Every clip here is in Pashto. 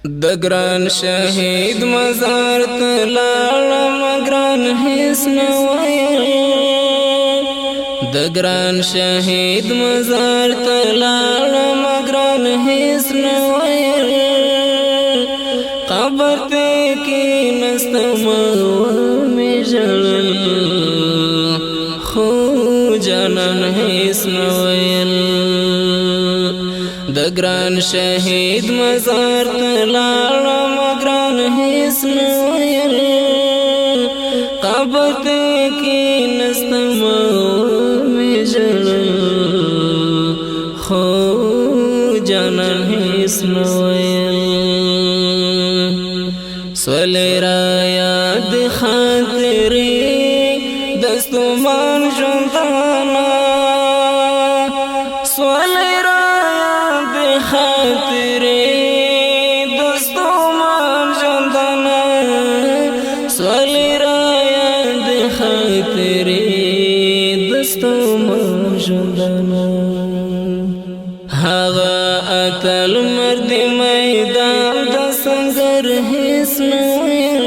دگران شهید مزار تلالم گران حس نویل دگران شهید مزار تلالم گران حس نویل قبر تے کی نستم می جلل خو جانان حس نویل دگران شهید مزار تلالم گران حس نویل قبر تے کی نستم می جلل خو جانان حس نویل سولی را یاد خاطری دستمان جندانا سولی را یاد خاطری دستمان جندانا سولی را یاد خاطری دستمان جندانا هغه اتل مرد میدان د سنگر حس نویل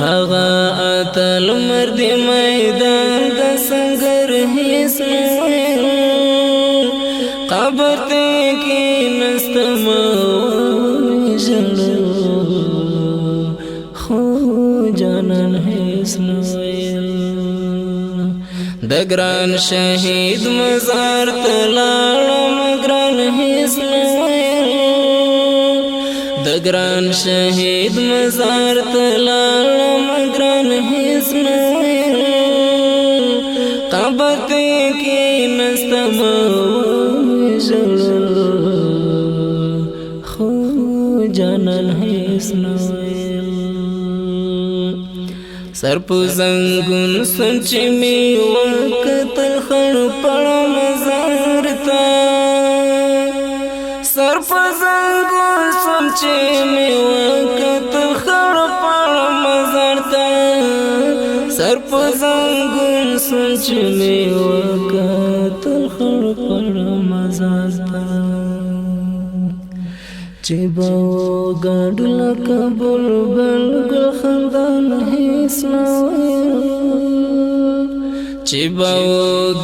هغه اتل مرد میدان د سنگر حس نویل قبر تے کی نستم جلل خو جانان حس نویل دگران شهید مزار تلالم گران حس نویل دگران شهید مزار تلالم گران حس نویل قبر تے کی نستم جلل خو جانان حس نویل سر پو زنگون سنچ می وقتل خر پڑ مزار تا سر پو زنگون سنچ می وقتل خر پڑ مزار تا سر پو زنگون سنچ می وقتل خر پڑ مزار تا چباو گاڑو لکا بلبل گل خندان حس نویل چباو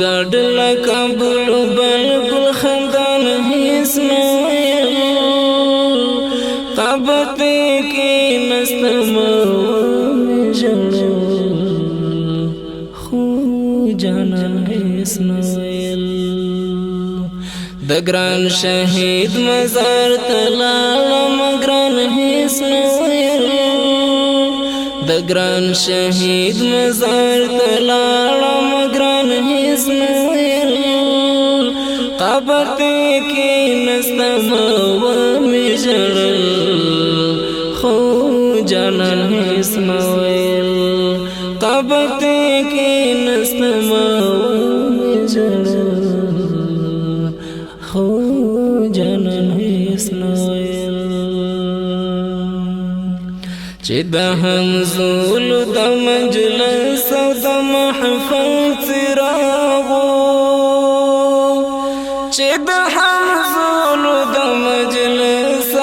گاڑو لکا بلبل گل خندان حس نویل قبر تے کی نستم جلل خو جانان حس نویل دگران شهید مزار تلالم گران حس نویل دگران شهید مزار تلالم گران حس نویل قبر تے کی نستم می جلل خو جانان حس نویل قبر تے کی نستم می جلل خو جانان حس نویل چی دا همزول دا مجلس و دا محفل تراغو چی دا همزول دا مجلس و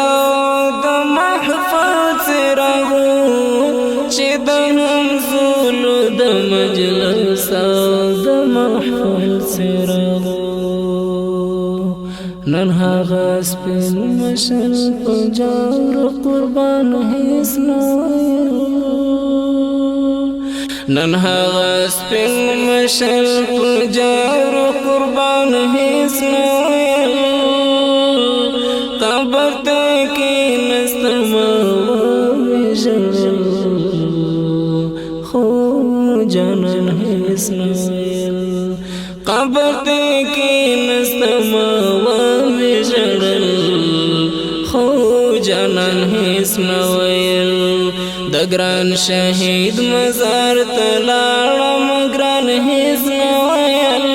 دا محفل تراغو چی دا همزول دا مجلس و دا محفل تراغو نن هغه سپین مشل پجار قربان حس نویل نن هغه سپین مشل پجار قربان حس نویل قبر تے کی نستم جلل خو جانان حس نویل قبر تے کی نستم جلل خو جانان حس نویل دگران شهید مزار تلالم گران حس نویل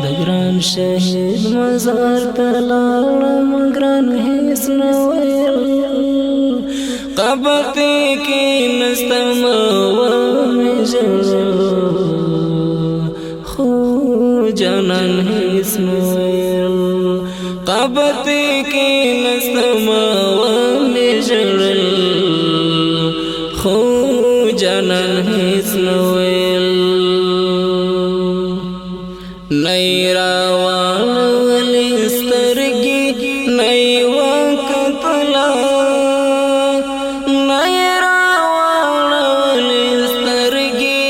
دگران شهید مزار تلالم گران حس نویل قبر تے کی نستم جلل خو جانان حس نویل قبر تے کې نستما ومې ژړل خو جانان هیڅ نه ویل نه یې راواړولې سترګې نه یې وکتله نه یې راواړولې سترګې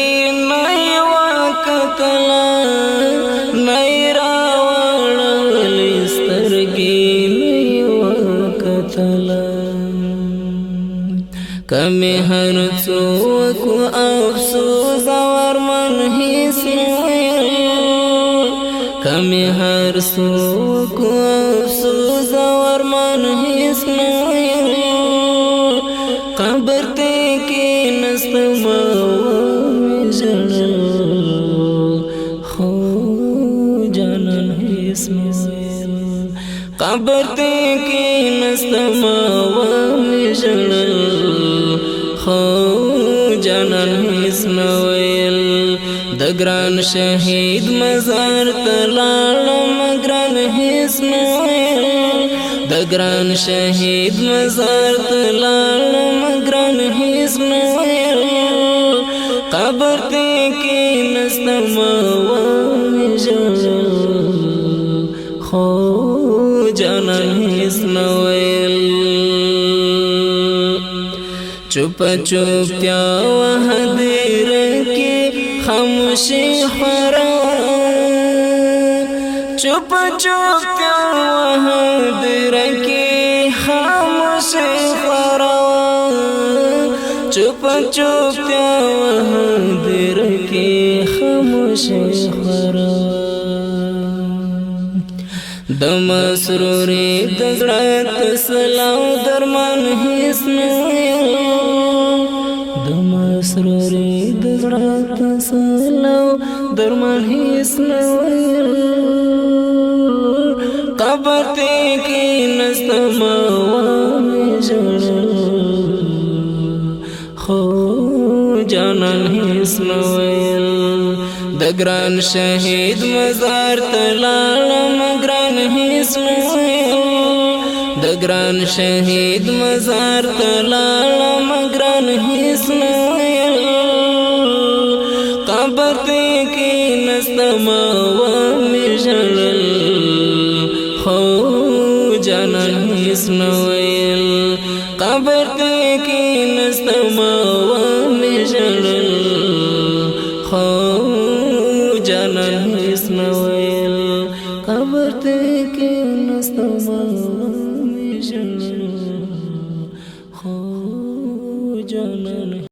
نه یې وکتله نه یې راواړولې سترګې نه یې وکتله کمې هر څوک افسوس او ارمان هیڅ نه ویل کمې هر څوک افسوس او ارمان هیڅ نه ویل قبر ته کېناستمه ومې ژړل خو جانان هیڅ نه ویل قبر ته کېناستمه ومې ژړل خو جانان هیڅ نه ویل د ګران شهید مزار ته لاړم ګران هیڅ نه ویل د ګران شهید مزار ته لاړم ګران هیڅ نه ویل قبر ته کېناستمه ومې ژړل خو جانان هیڅ نه ویل چوپ چوپتیا وهدیر کې خاموشي خورا چوپ چوپتیا وهدیر کې خاموشي خورا چوپ چوپتیا وهدیر کې خاموشي خورا د مسروري د زړه تسلاو درمان هیڅ نه ویل د مسروري د زړه تسلاو درمان هیڅ نه ویل قبر ته کېناستمه ومې ژړل خو جانان هیڅ نه ویل د ګران شهید مزار ته لاړم ګران هیڅ نه ویل د ګران شهید مزار ته لاړم ګران هیڅ نه ویل قبر ته کېناستمه ومې ژړل خو جانان هیڅ نه ویل قبر ته کېناستمه ومې ژړل خو جانان هیڅ نه ویل قبر ته کېناستمه ومې ژړل خو جانان